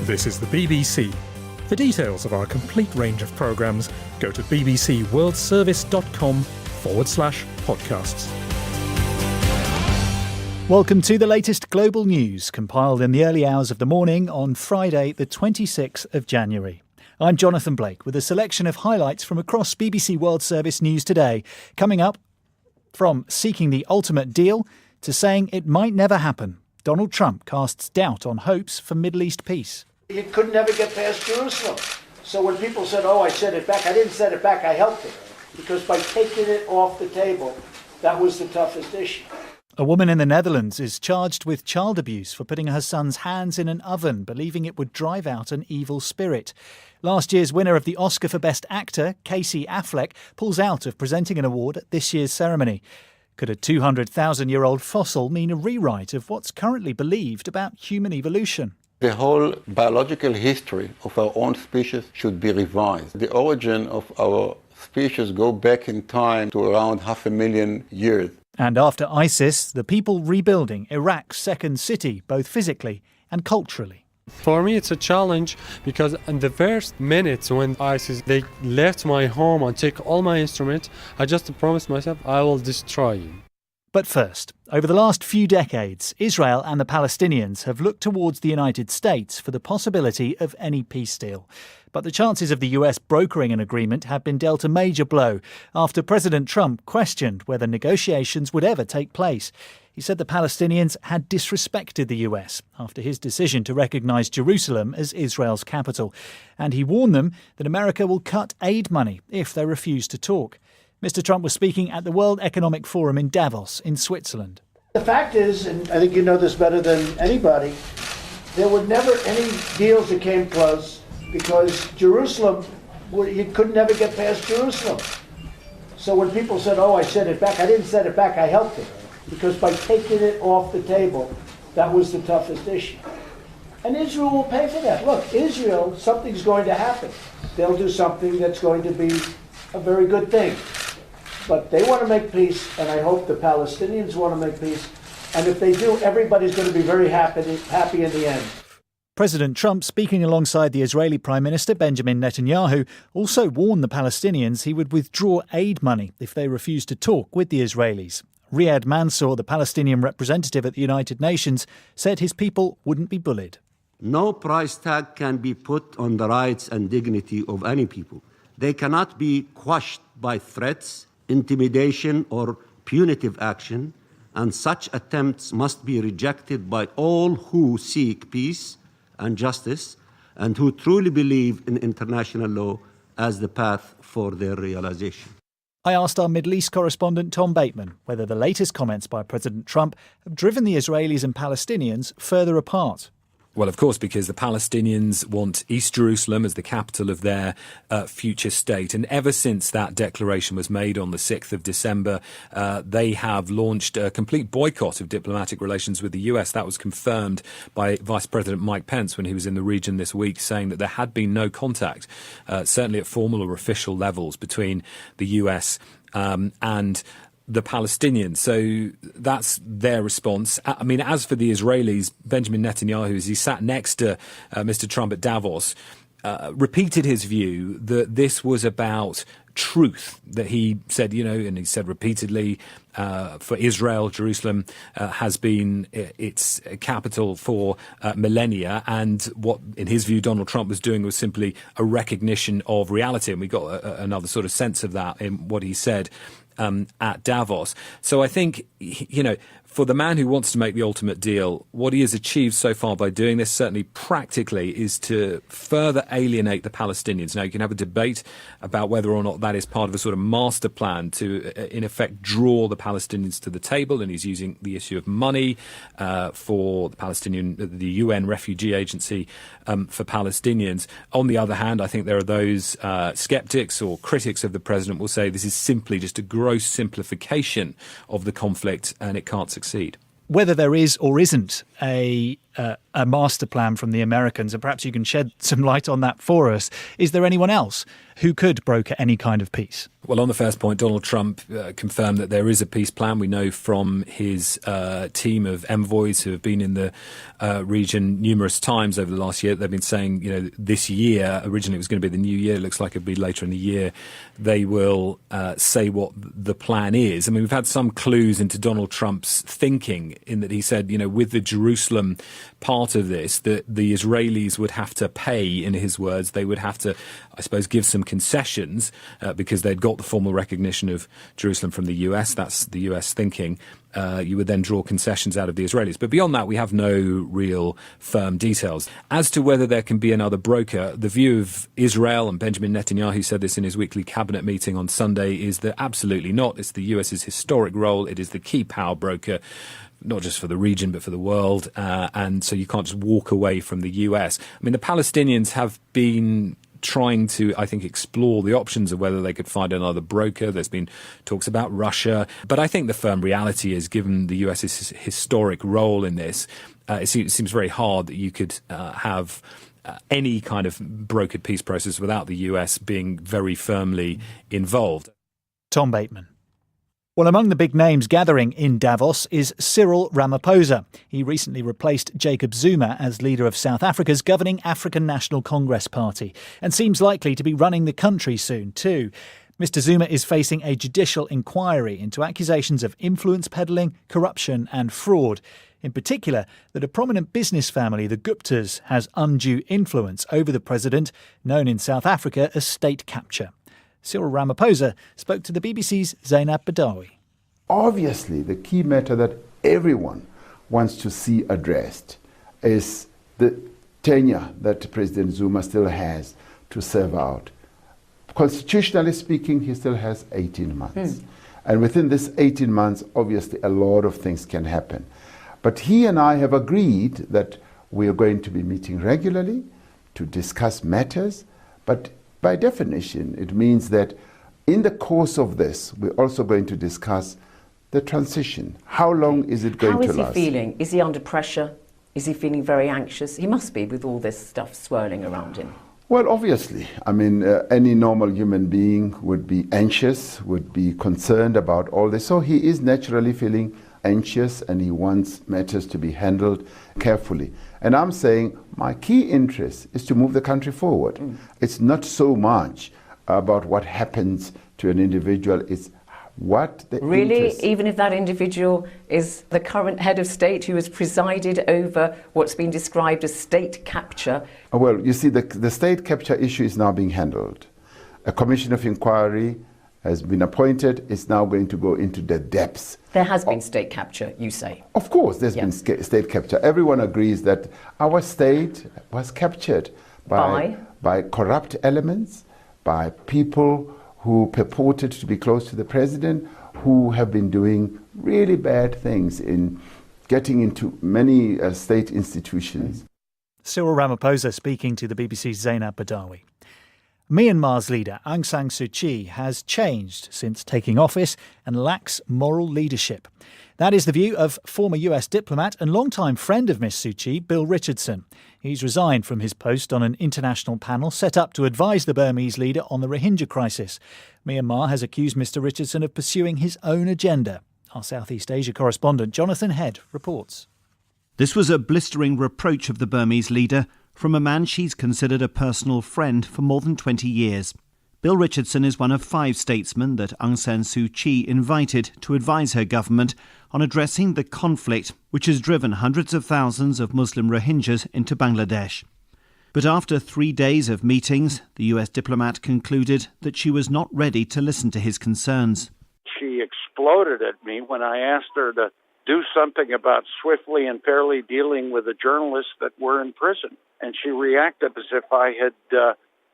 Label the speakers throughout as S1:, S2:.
S1: This is the BBC. For details of our complete range of programmes, go to bbcworldservice.com/podcasts.
S2: Welcome to the latest global news, compiled in the early hours of the morning on Friday, the 26th of January. I'm Jonathan Blake with a selection of highlights from across BBC World Service news today. Coming up, from seeking the ultimate deal to saying it might never happen, Donald Trump casts doubt on hopes for Middle East peace.
S3: You could never get past Jerusalem. So when people said, I set it back, I didn't set it back, I helped it. Because by taking it off the table, that was the toughest issue.
S2: A woman in the Netherlands is charged with child abuse for putting her son's hands in an oven, believing it would drive out an evil spirit. Last year's winner of the Oscar for Best Actor, Casey Affleck, pulls out of presenting an award at this year's ceremony. Could a 200,000-year-old fossil mean a rewrite of what's currently believed about human evolution?
S4: The whole biological history of our own species should be revised. The origin of our species go back in time to around 500,000 years.
S2: And after ISIS, the people rebuilding Iraq's second city, both physically and culturally.
S5: For me, it's a challenge because in the first minutes when ISIS, they left my home and take all my instruments, I just promised myself I will destroy you.
S2: But first, over the last few decades, Israel and the Palestinians have looked towards the United States for the possibility of any peace deal. But the chances of the US brokering an agreement have been dealt a major blow after President Trump questioned whether negotiations would ever take place. He said the Palestinians had disrespected the US after his decision to recognise Jerusalem as Israel's capital. And he warned them that America will cut aid money if they refuse to talk. Mr. Trump was speaking at the World Economic Forum in Davos in Switzerland.
S3: The fact is, and I think you know this better than anybody, there were never any deals that came close because Jerusalem, you could never get past Jerusalem. So when people said, I set it back, I didn't set it back, I helped it. Because by taking it off the table, that was the toughest issue. And Israel will pay for that. Look, Israel, something's going to happen. They'll do something that's going to be a very good thing. But they want to make peace, and I hope the Palestinians want to make peace. And if they do, everybody's going to be very happy in the end.
S2: President Trump, speaking alongside the Israeli Prime Minister Benjamin Netanyahu, also warned the Palestinians he would withdraw aid money if they refused to talk with the Israelis. Riyad Mansour, the Palestinian representative at the United Nations, said his people wouldn't be bullied.
S6: No price tag can be put on the rights and dignity of any people. They cannot be quashed by threats, intimidation, or punitive action, and such attempts must be rejected by all who seek peace and justice and who truly believe in international law as the path for their realization.
S2: I asked our Middle East correspondent Tom Bateman whether the latest comments by President Trump have driven the Israelis and Palestinians further apart.
S7: Well, of course, because the Palestinians want East Jerusalem as the capital of their future state. And ever since that declaration was made on the 6th of December, they have launched a complete boycott of diplomatic relations with the US. That was confirmed by Vice President Mike Pence when he was in the region this week, saying that there had been no contact, certainly at formal or official levels, between the US and the Palestinians. So that's their response. I mean, as for the Israelis, Benjamin Netanyahu, as he sat next to Mr. Trump at Davos, repeated his view that this was about truth, that he said, and he said repeatedly, for Israel, Jerusalem has been its capital for millennia. And what, in his view, Donald Trump was doing was simply a recognition of reality. And we got another sort of sense of that in what he said at Davos. So I think, for the man who wants to make the ultimate deal, what he has achieved so far by doing this, certainly practically, is to further alienate the Palestinians. Now, you can have a debate about whether or not that is part of a sort of master plan to, in effect, draw the Palestinians to the table. And he's using the issue of money for the UN Refugee Agency for Palestinians. On the other hand, I think there are those skeptics or critics of the president will say this is simply just a gross simplification of the conflict and it can't succeed.
S2: Whether there is or isn't a a master plan from the Americans, and perhaps you can shed some light on that for us. Is there anyone else who could broker any kind of peace?
S7: Well, on the first point, Donald Trump confirmed that there is a peace plan. We know from his team of envoys who have been in the region numerous times over the last year, they've been saying, this year, originally it was going to be the new year, it looks like it'll be later in the year, they will say what the plan is. I mean, we've had some clues into Donald Trump's thinking in that he said, with the Jerusalem part of this, that the Israelis would have to pay, in his words, they would have to, I suppose, give some concessions because they'd got the formal recognition of Jerusalem from the US. That's the US thinking. You would then draw concessions out of the Israelis. But beyond that, we have no real firm details. As to whether there can be another broker, the view of Israel, and Benjamin Netanyahu said this in his weekly cabinet meeting on Sunday, is that absolutely not. It's the US's historic role. It is the key power broker, not just for the region, but for the world. And so you can't just walk away from the US. I mean, the Palestinians have been trying to, I think, explore the options of whether they could find another broker. There's been talks about Russia. But I think the firm reality is, given the US's historic role in this, it seems very hard that you could have any kind of brokered peace process without the US being very firmly involved.
S2: Tom Bateman. Well, among the big names gathering in Davos is Cyril Ramaphosa. He recently replaced Jacob Zuma as leader of South Africa's governing African National Congress Party and seems likely to be running the country soon too. Mr. Zuma is facing a judicial inquiry into accusations of influence peddling, corruption and fraud. In particular, that a prominent business family, the Guptas, has undue influence over the president, known in South Africa as state capture. Cyril Ramaphosa spoke to the BBC's Zainab Badawi.
S8: Obviously, the key matter that everyone wants to see addressed is the tenure that President Zuma still has to serve out. Constitutionally speaking, he still has 18 months. And within this 18 months, obviously, a lot of things can happen. But he and I have agreed that we are going to be meeting regularly to discuss matters, but by definition, it means that in the course of this, we're also going to discuss the transition. How long is it going to last?
S9: How is he feeling? Is he under pressure? Is he feeling very anxious? He must be, with all this stuff swirling around him.
S8: Well, obviously. I mean, any normal human being would be anxious, would be concerned about all this. So he is naturally feeling anxious and he wants matters to be handled carefully. And I'm saying my key interest is to move the country forward. It's not so much about what happens to an individual, it's what the
S9: Really? Even if that individual is the current head of state who has presided over what's been described as state capture?
S8: Well, you see, the state capture issue is now being handled. A commission of inquiry has been appointed. It's now going to go into the depths.
S9: There has been state capture, you say?
S8: Of course, there's been state capture. Everyone agrees that our state was captured by corrupt elements, by people who purported to be close to the president, who have been doing really bad things in getting into many state institutions.
S2: Cyril Ramaphosa speaking to the BBC's Zainab Badawi. Myanmar's leader Aung San Suu Kyi has changed since taking office and lacks moral leadership. That is the view of former US diplomat and longtime friend of Miss Suu Kyi, Bill Richardson. He's resigned from his post on an international panel set up to advise the Burmese leader on the Rohingya crisis. Myanmar has accused Mr. Richardson of pursuing his own agenda. Our Southeast Asia correspondent Jonathan Head reports.
S10: This was a blistering reproach of the Burmese leader from a man she's considered a personal friend for more than 20 years. Bill Richardson is one of 5 statesmen that Aung San Suu Kyi invited to advise her government on addressing the conflict which has driven hundreds of thousands of Muslim Rohingyas into Bangladesh. But after 3 days of meetings, the US diplomat concluded that she was not ready to listen to his concerns.
S11: She exploded at me when I asked her to do something about swiftly and fairly dealing with the journalists that were in prison. And she reacted as if I had,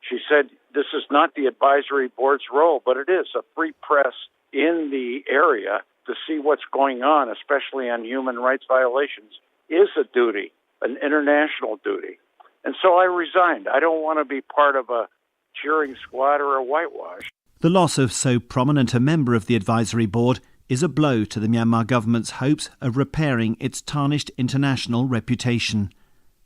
S11: she said, this is not the advisory board's role, but it is. A free press in the area to see what's going on, especially on human rights violations, is a duty, an international duty. And so I resigned. I don't want to be part of a cheering squad or a whitewash.
S10: The loss of so prominent a member of the advisory board is a blow to the Myanmar government's hopes of repairing its tarnished international reputation.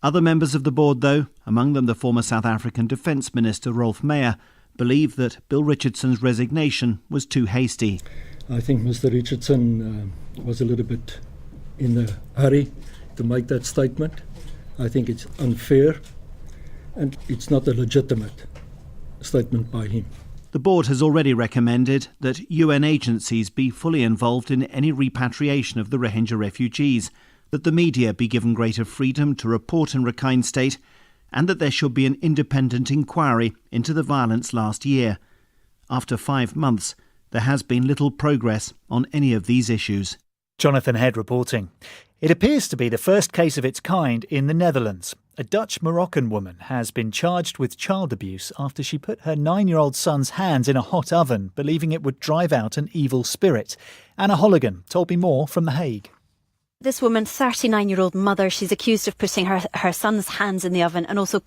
S10: Other members of the board, though, among them the former South African Defence Minister Rolf Meyer, believe that Bill Richardson's resignation was too hasty.
S12: I think Mr. Richardson was a little bit in a hurry to make that statement. I think it's unfair and it's not a legitimate statement by him.
S10: The board has already recommended that UN agencies be fully involved in any repatriation of the Rohingya refugees, that the media be given greater freedom to report in Rakhine State, and that there should be an independent inquiry into the violence last year. After 5 months, there has been little progress on any of these issues.
S2: Jonathan Head reporting. It appears to be the first case of its kind in the Netherlands. A Dutch-Moroccan woman has been charged with child abuse after she put her 9-year-old son's hands in a hot oven, believing it would drive out an evil spirit. Anna Holligan told me more from The Hague.
S13: This woman, 39-year-old mother, she's accused of putting her son's hands in the oven and also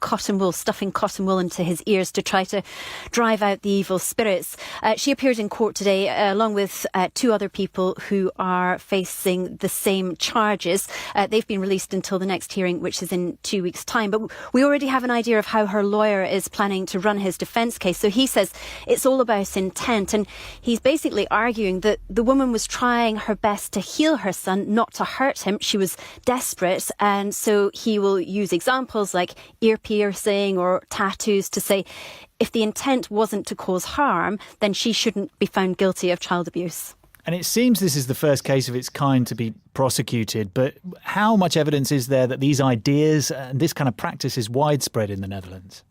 S13: stuffing cotton wool into his ears to try to drive out the evil spirits. She appeared in court today along with 2 other people who are facing the same charges. They've been released until the next hearing, which is in 2 weeks' time. But we already have an idea of how her lawyer is planning to run his defence case. So he says it's all about intent. And he's basically arguing that the woman was trying her best to heal her son, not to hurt him. She was desperate, and so he will use examples like ear piercing or tattoos to say if the intent wasn't to cause harm, then she shouldn't be found guilty of child abuse.
S2: And it seems this is the first case of its kind to be prosecuted, but how much evidence is there that these ideas and this kind of practice is widespread in the Netherlands?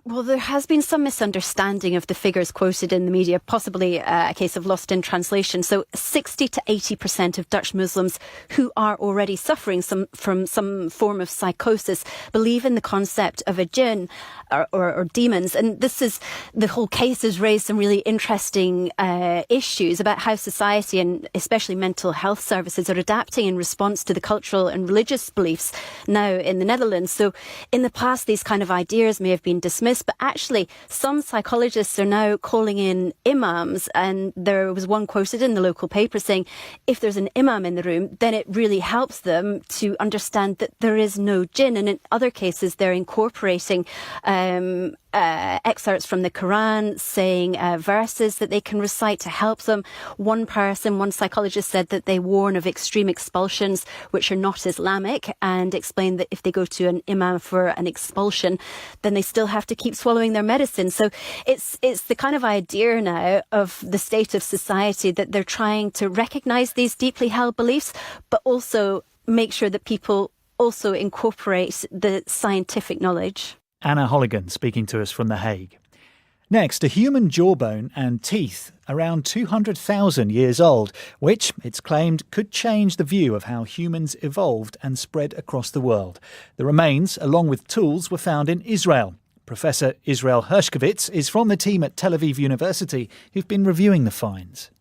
S13: Well, there has been some misunderstanding of the figures quoted in the media, possibly a case of lost in translation. So 60 to 80% of Dutch Muslims who are already suffering from some form of psychosis believe in the concept of a jinn or demons. And the whole case has raised some really interesting issues about how society and especially mental health services are adapting in response to the cultural and religious beliefs now in the Netherlands. So in the past, these kind of ideas may have been dismissed, but actually some psychologists are now calling in imams, and there was one quoted in the local paper saying if there's an imam in the room, then it really helps them to understand that there is no jinn. And in other cases, they're incorporating excerpts from the Quran, saying verses that they can recite to help them. One psychologist said that they warn of extreme expulsions which are not Islamic, and explained that if they go to an imam for an expulsion, then they still have to keep swallowing their medicine. So it's the kind of idea now of the state of society that they're trying to recognise these deeply held beliefs, but also make sure that people also incorporate the scientific knowledge.
S2: Anna Holligan speaking to us from The Hague. Next, a human jawbone and teeth around 200,000 years old, which, it's claimed, could change the view of how humans evolved and spread across the world. The remains, along with tools, were found in Israel. Professor Israel Hershkovitz is from the team at Tel Aviv University who've been reviewing the finds.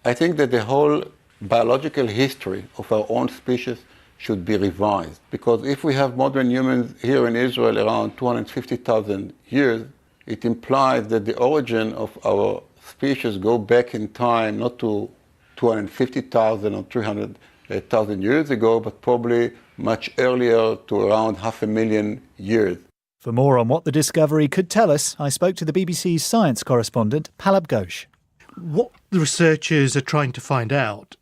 S4: I think that the whole biological history of our own species should be revised. Because if we have modern humans here in Israel around 250,000 years, it implies that the origin of our species go back in time, not to 250,000 or 300,000 years ago, but probably much earlier, to around 500,000 years.
S2: For more on what the discovery could tell us, I spoke to the BBC's science correspondent, Palab Ghosh.
S14: What the researchers are trying to find out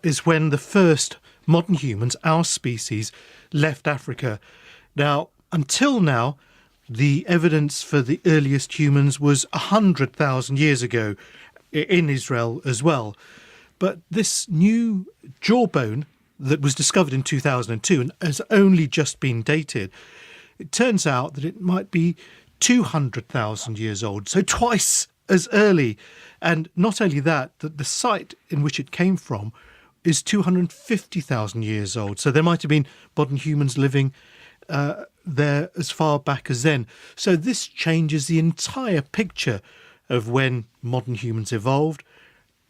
S14: is when the first modern humans, our species, left Africa. Now, until now, the evidence for the earliest humans was 100,000 years ago in Israel as well. But this new jawbone that was discovered in 2002 and has only just been dated, it turns out that it might be 200,000 years old, so twice as early. And not only that, the site in which it came from is 250,000 years old. So there might have been modern humans living there as far back as then. So this changes the entire picture of when modern humans evolved,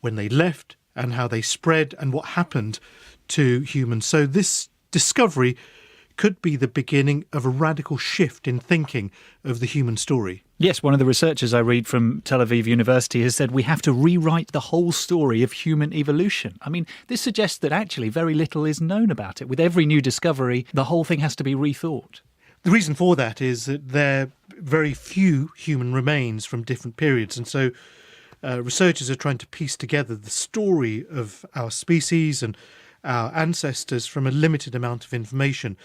S14: when they left, and how they spread and what happened to humans. So this discovery could be the beginning of a radical shift in thinking of the human story.
S2: Yes, one of the researchers I read from Tel Aviv University has said we have to rewrite the whole story of human evolution. I mean, this suggests that actually very little is known about it. With every new discovery, the whole thing has to be rethought.
S14: The reason for that is that there are very few human remains from different periods, and so researchers are trying to piece together the story of our species and our ancestors from a limited amount of information.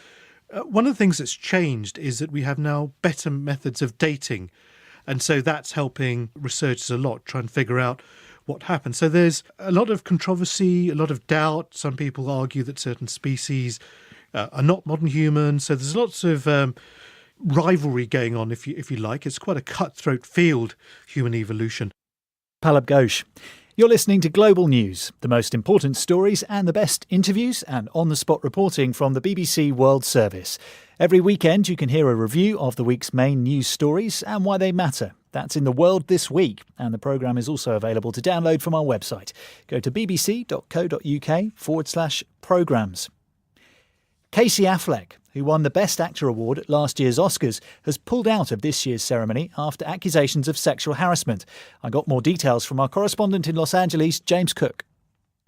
S14: One of the things that's changed is that we have now better methods of dating, and so that's helping researchers a lot, try and figure out what happened. So there's a lot of controversy, a lot of doubt. Some people argue that certain species are not modern humans, so there's lots of rivalry going on, if you like. It's quite a cutthroat field, human evolution.
S2: Palab Ghosh. You're listening to Global News, the most important stories and the best interviews and on-the-spot reporting from the BBC World Service. Every weekend you can hear a review of the week's main news stories and why they matter. That's in the world this week, and the programme is also available to download from our website. Go to bbc.co.uk/programmes. Casey Affleck, who won the Best Actor award at last year's Oscars, has pulled out of this year's ceremony after accusations of sexual harassment. I got more details from our correspondent in Los Angeles, James Cook.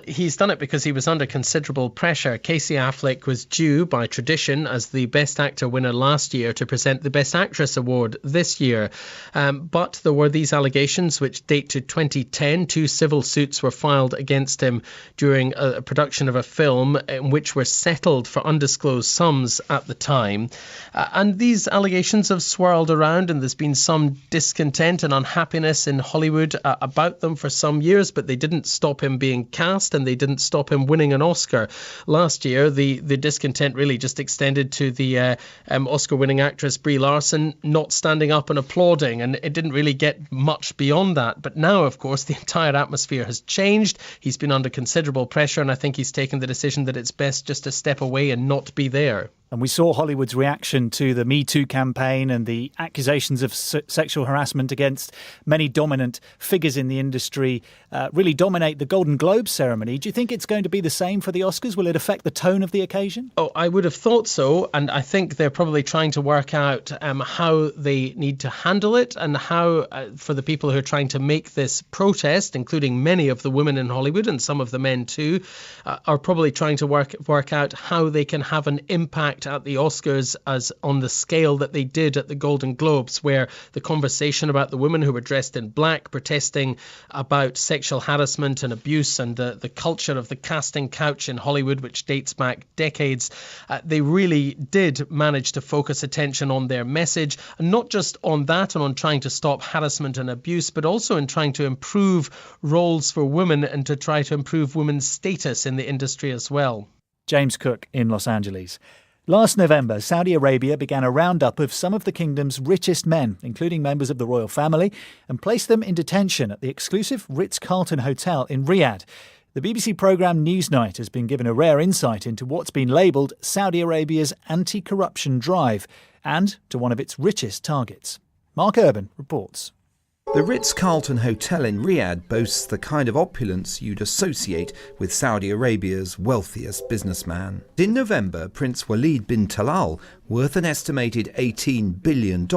S15: He's done it because he was under considerable pressure. Casey Affleck was due, by tradition, as the Best Actor winner last year, to present the Best Actress award this year. But there were these allegations which date to 2010. 2 civil suits were filed against him during a production of a film in which were settled for undisclosed sums at the time. And these allegations have swirled around, and there's been some discontent and unhappiness in Hollywood about them for some years, but they didn't stop him being cast, and they didn't stop him winning an Oscar. Last year, the discontent really just extended to the Oscar-winning actress Brie Larson not standing up and applauding, and it didn't really get much beyond that. But now, of course, the entire atmosphere has changed. He's been under considerable pressure, and I think he's taken the decision that it's best just to step away and not be there.
S2: And we saw Hollywood's reaction to the Me Too campaign and the accusations of sexual harassment against many dominant figures in the industry really dominate the Golden Globe ceremony. Do you think it's going to be the same for the Oscars? Will it affect the tone of the occasion?
S15: Oh, I would have thought so. And I think they're probably trying to work out how they need to handle it, and how, for the people who are trying to make this protest, including many of the women in Hollywood and some of the men too, are probably trying to work out how they can have an impact at the Oscars as on the scale that they did at the Golden Globes, where the conversation about the women who were dressed in black protesting about sexual harassment and abuse and the culture of the casting couch in Hollywood, which dates back decades, they really did manage to focus attention on their message, and not just on that and on trying to stop harassment and abuse, but also in trying to improve roles for women and to try to improve women's status in the industry as well.
S2: James Cook in Los Angeles. Last November, Saudi Arabia began a roundup of some of the kingdom's richest men, including members of the royal family, and placed them in detention at the exclusive Ritz-Carlton Hotel in Riyadh. The BBC programme Newsnight has been given a rare insight into what's been labelled Saudi Arabia's anti-corruption drive and to one of its richest targets. Mark Urban reports.
S16: The Ritz-Carlton Hotel in Riyadh boasts the kind of opulence you'd associate with Saudi Arabia's wealthiest businessman. In November, Prince Walid bin Talal, worth an estimated $18 billion,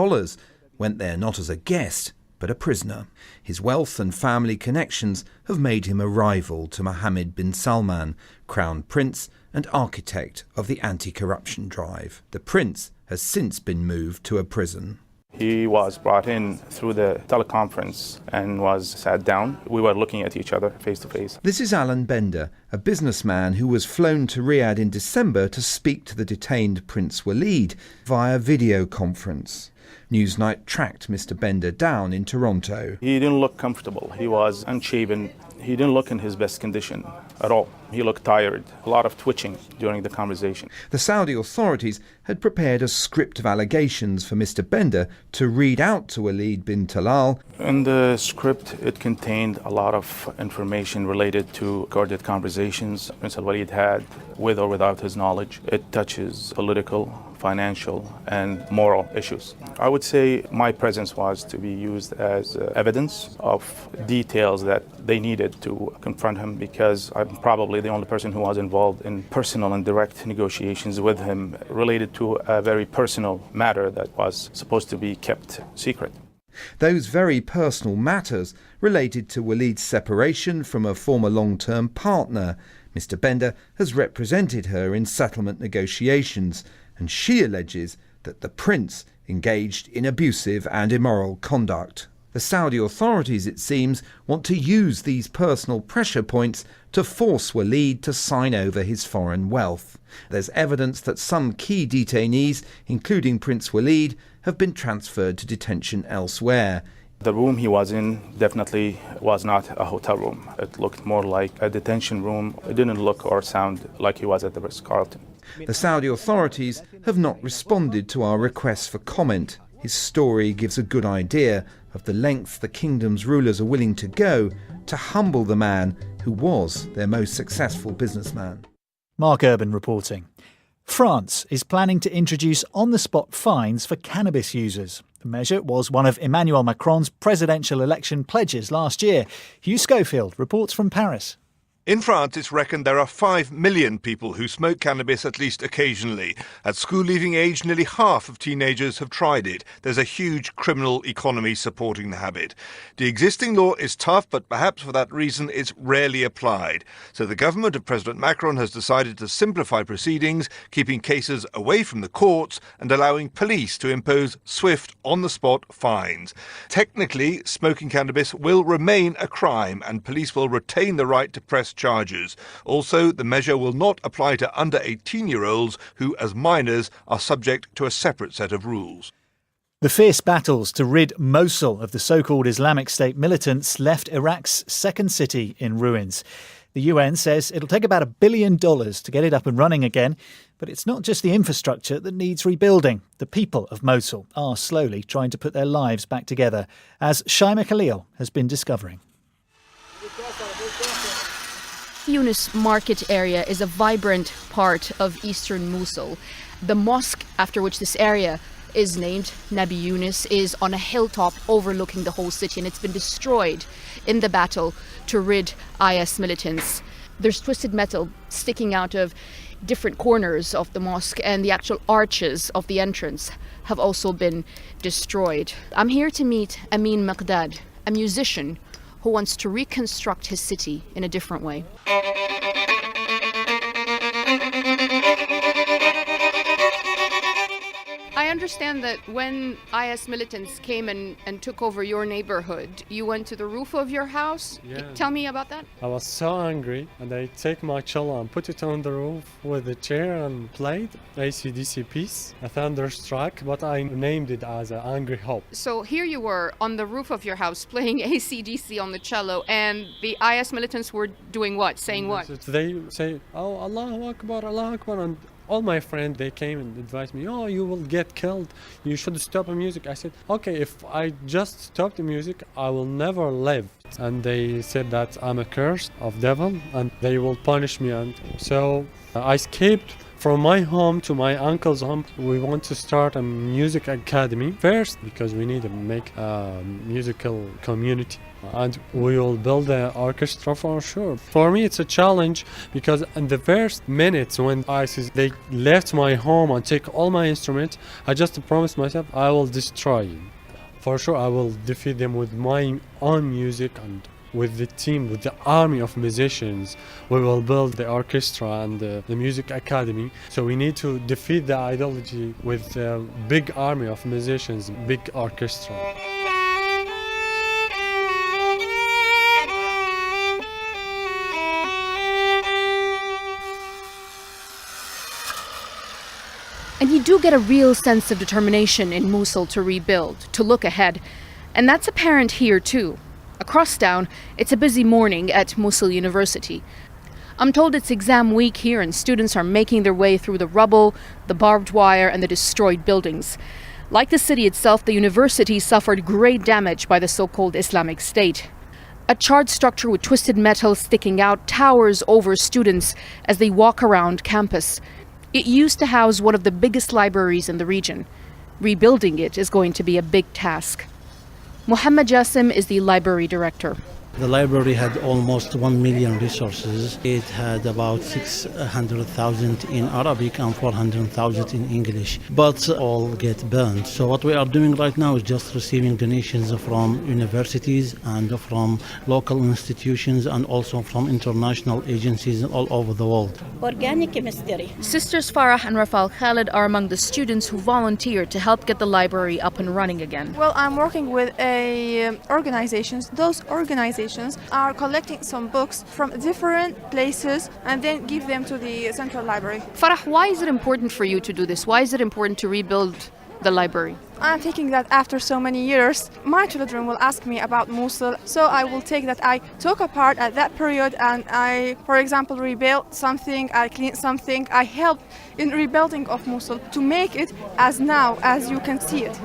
S16: went there not as a guest, but a prisoner. His wealth and family connections have made him a rival to Mohammed bin Salman, Crown Prince and architect of the anti-corruption drive. The prince has since been moved to a prison.
S17: He was brought in through the teleconference and was sat down. We were looking at each other face to face.
S16: This is Alan Bender, a businessman who was flown to Riyadh in December to speak to the detained Prince Walid via video conference. Newsnight tracked Mr. Bender down in Toronto.
S17: He didn't look comfortable. He was unshaven. He didn't look in his best condition at all. He looked tired, a lot of twitching during the conversation.
S16: The Saudi authorities had prepared a script of allegations for Mr. Bender to read out to Walid bin Talal.
S17: In the script, it contained a lot of information related to recorded conversations Prince Walid had with or without his knowledge. It touches political, financial and moral issues. I would say my presence was to be used as evidence of details that they needed to confront him, because I'm probably the only person who was involved in personal and direct negotiations with him related to a very personal matter that was supposed to be kept secret.
S16: Those very personal matters related to Waleed's separation from a former long-term partner. Mr. Bender has represented her in settlement negotiations, and she alleges that the prince engaged in abusive and immoral conduct. The Saudi authorities, it seems, want to use these personal pressure points to force Waleed to sign over his foreign wealth. There's evidence that some key detainees, including Prince Waleed, have been transferred to detention elsewhere.
S17: The room he was in definitely was not a hotel room. It looked more like a detention room. It didn't look or sound like he was at the Ritz-Carlton.
S16: The Saudi authorities have not responded to our requests for comment. His story gives a good idea of the lengths the kingdom's rulers are willing to go to humble the man who was their most successful businessman.
S2: Mark Urban reporting. France is planning to introduce on-the-spot fines for cannabis users. The measure was one of Emmanuel Macron's presidential election pledges last year. Hugh Schofield reports from Paris.
S18: In France, it's reckoned there are 5 million people who smoke cannabis at least occasionally. At school-leaving age, nearly half of teenagers have tried it. There's a huge criminal economy supporting the habit. The existing law is tough, but perhaps for that reason it's rarely applied. So the government of President Macron has decided to simplify proceedings, keeping cases away from the courts and allowing police to impose swift, on-the-spot fines. Technically, smoking cannabis will remain a crime, and police will retain the right to press charges. Also, the measure will not apply to under 18-year-olds who, as minors, are subject to a separate set of rules.
S2: The fierce battles to rid Mosul of the so-called Islamic State militants left Iraq's second city in ruins. The UN says it'll take about $1 billion to get it up and running again, but it's not just the infrastructure that needs rebuilding. The people of Mosul are slowly trying to put their lives back together, as Shaima Khalil has been discovering.
S19: Yunus market area is a vibrant part of eastern Mosul. The mosque after which this area is named, Nabi Yunus, is on a hilltop overlooking the whole city, and it's been destroyed in the battle to rid IS militants. There's twisted metal sticking out of different corners of the mosque, and the actual arches of the entrance have also been destroyed. I'm here to meet Amin Maqdad, a musician who wants to reconstruct his city in a different way. I understand that when IS militants came and took over your neighborhood, you went to the roof of your house?
S5: Yeah.
S19: Tell me about that.
S5: I was so angry, and I take my cello and put it on the roof with a chair and played AC/DC piece, a thunderstruck, but I named it as an Angry Hope.
S19: So here you were on the roof of your house playing AC/DC on the cello, and the IS militants were doing what? Saying what?
S5: They say, "Oh, Allahu Akbar, Allahu Akbar," and all my friends, they came and advised me, "Oh, you will get killed. You should stop the music." I said, "Okay, if I just stop the music, I will never live." And they said that I'm a curse of devil and they will punish me. And so I escaped from my home to my uncle's home. We want to start a music academy first because we need to make a musical community. And we will build an orchestra for sure. For me, it's a challenge because in the first minutes when ISIS, they left my home and take all my instruments, I just promised myself I will destroy them. For sure, I will defeat them with my own music and with the team, with the army of musicians. We will build the orchestra and the music academy. So we need to defeat the ideology with a big army of musicians, big orchestra.
S19: And you do get a real sense of determination in Mosul to rebuild, to look ahead. And that's apparent here too. Across town, it's a busy morning at Mosul University. I'm told it's exam week here and students are making their way through the rubble, the barbed wire and the destroyed buildings. Like the city itself, the university suffered great damage by the so-called Islamic State. A charred structure with twisted metal sticking out towers over students as they walk around campus. It used to house one of the biggest libraries in the region. Rebuilding it is going to be a big task. Muhammad Jassim is the library director.
S20: The library had almost 1 million resources. It had about 600,000 in Arabic and 400,000 in English, but all get burned. So what we are doing right now is just receiving donations from universities and from local institutions and also from international agencies all over the world.
S21: Organic chemistry.
S19: Sisters Farah and Rafal Khalid are among the students who volunteered to help get the library up and running again.
S22: Well, I'm working with organizations. Those organizations are collecting some books from different places and then give them to the central library.
S19: Farah, why is it important for you to do this? Why is it important to rebuild the library?
S22: I'm thinking that after so many years, my children will ask me about Mosul, so I will take that I took a part at that period and I, for example, rebuilt something, I cleaned something, I helped in rebuilding of Mosul to make it as now as you can see it.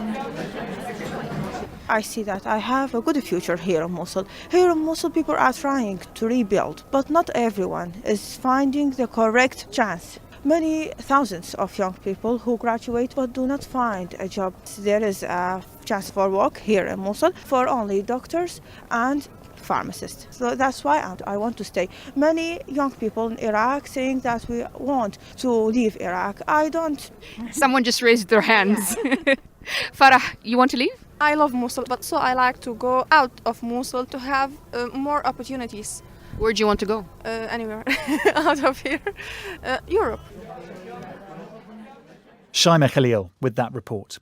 S23: I see that I have a good future here in Mosul. Here in Mosul, people are trying to rebuild, but not everyone is finding the correct chance. Many thousands of young people who graduate but do not find a job. There is a chance for work here in Mosul for only doctors and pharmacists. So that's why I want to stay. Many young people in Iraq saying that we want to leave Iraq. I don't.
S19: Someone just raised their hands. Farah, you want to leave?
S22: I love Mosul, but so I like to go out of Mosul to have more opportunities.
S19: Where do you want to go?
S22: Anywhere out of here. Europe.
S2: Shaima Khalil with that report.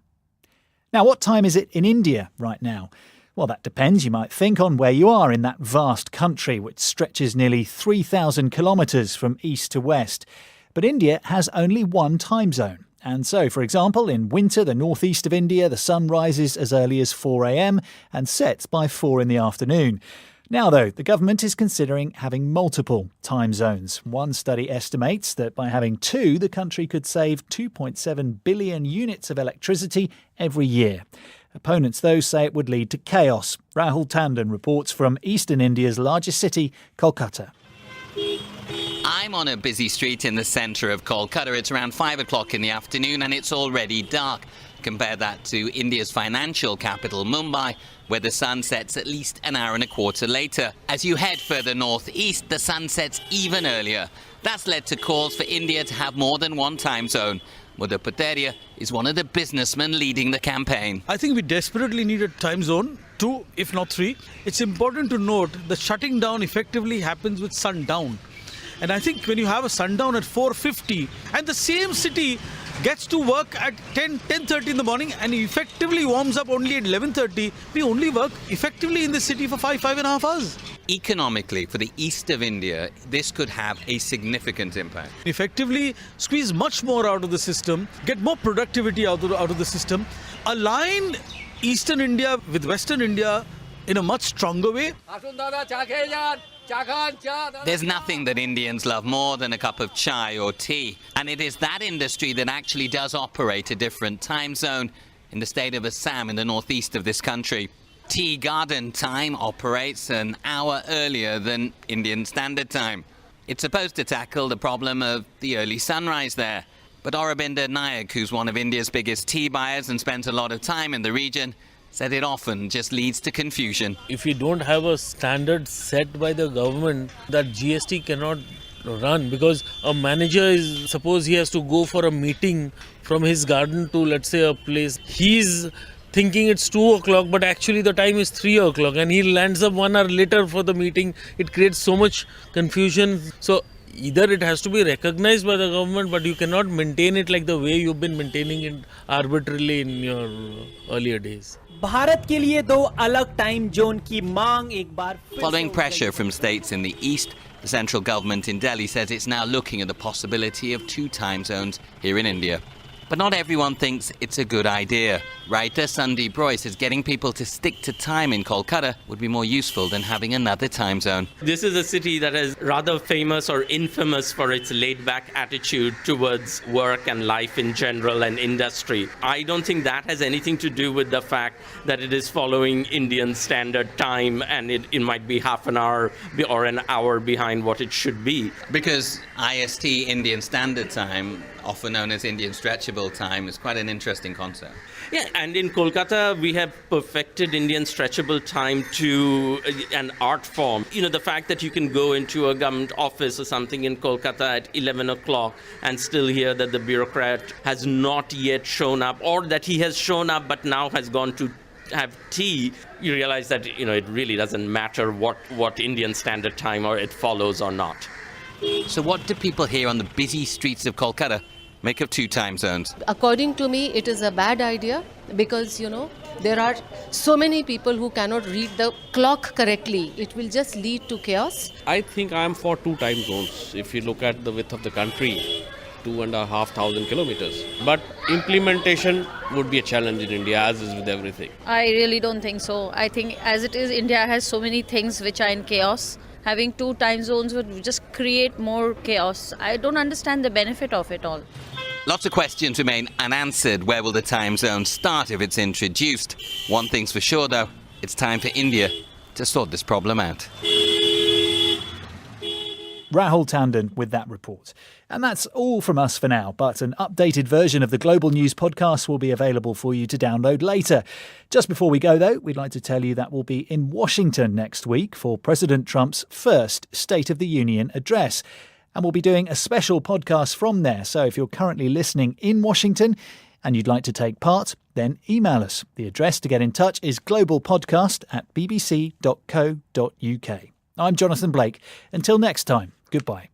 S2: Now, what time is it in India right now? Well, that depends, you might think, on where you are in that vast country, which stretches nearly 3,000 kilometres from east to west. But India has only one time zone. And so, for example, in winter, the northeast of India, the sun rises as early as 4 a.m. and sets by 4 in the afternoon. Now, though, the government is considering having multiple time zones. One study estimates that by having two, the country could save 2.7 billion units of electricity every year. Opponents, though, say it would lead to chaos. Rahul Tandon reports from eastern India's largest city, Kolkata.
S24: I'm on a busy street in the centre of Kolkata. It's around 5 o'clock in the afternoon and it's already dark. Compare that to India's financial capital, Mumbai, where the sun sets at least an hour and a quarter later. As you head further northeast, the sun sets even earlier. That's led to calls for India to have more than one time zone. Mudar Pateria is one of the businessmen leading the campaign.
S25: I think we desperately need a time zone, 2, if not 3. It's important to note that shutting down effectively happens with sundown. And I think when you have a sundown at 4:50 and the same city gets to work at 10:30 in the morning and effectively warms up only at 11:30, we only work effectively in the city for 5.5 hours.
S24: Economically, for the east of India, this could have a significant impact.
S25: Effectively squeeze much more out of the system, get more productivity out of the system, align eastern India with western India in a much stronger way.
S24: There's nothing that Indians love more than a cup of chai or tea, and it is that industry that actually does operate a different time zone in the state of Assam in the northeast of this country. Tea garden time operates an hour earlier than Indian Standard Time. It's supposed to tackle the problem of the early sunrise there. But Aurobinder Nayak, who's one of India's biggest tea buyers and spends a lot of time in the region, said it often just leads to confusion.
S26: If we don't have a standard set by the government, that GST cannot run, because a manager is, suppose he has to go for a meeting from his garden to, let's say, a place. He's thinking it's 2 o'clock, but actually the time is 3 o'clock and he lands up 1 hour later for the meeting. It creates so much confusion. So either it has to be recognized by the government, but you cannot maintain it like the way you've been maintaining it arbitrarily in your earlier days.
S27: Bharat के लिए 2 अलग time zone की मांग एक बार फिर
S24: Following pressure from states in the east, the central government in Delhi says it's now looking at the possibility of 2 time zones here in India. But not everyone thinks it's a good idea. Writer Sandeep Roy says getting people to stick to time in Kolkata would be more useful than having another time zone.
S28: This is a city that is rather famous or infamous for its laid-back attitude towards work and life in general and industry. I don't think that has anything to do with the fact that it is following Indian Standard Time and it might be half an hour or an hour behind what it should be.
S24: Because IST, Indian Standard Time, often known as Indian stretchable time, is quite an interesting concept.
S28: Yeah, and in Kolkata, we have perfected Indian stretchable time to an art form. You know, the fact that you can go into a government office or something in Kolkata at 11 o'clock and still hear that the bureaucrat has not yet shown up, or that he has shown up but now has gone to have tea, you realize that, it really doesn't matter what Indian Standard Time or it follows or not.
S24: So what do people here on the busy streets of Kolkata make of two time zones?
S1: According to me, it is a bad idea because, there are so many people who cannot read the clock correctly. It will just lead to chaos.
S3: I think I am for two time zones. If you look at the width of the country, 2,500 kilometers. But implementation would be a challenge in India, as is with everything.
S6: I really don't think so. I think as it is, India has so many things which are in chaos. Having two time zones would just create more chaos. I don't understand the benefit of it all.
S24: Lots of questions remain unanswered. Where will the time zone start if it's introduced? One thing's for sure, though, it's time for India to sort this problem out.
S2: Rahul Tandon with that report. And that's all from us for now, but an updated version of the Global News podcast will be available for you to download later. Just before we go, though, we'd like to tell you that we'll be in Washington next week for President Trump's first State of the Union address. And we'll be doing a special podcast from there. So if you're currently listening in Washington and you'd like to take part, then email us. The address to get in touch is globalpodcast@bbc.co.uk. I'm Jonathan Blake. Until next time, goodbye.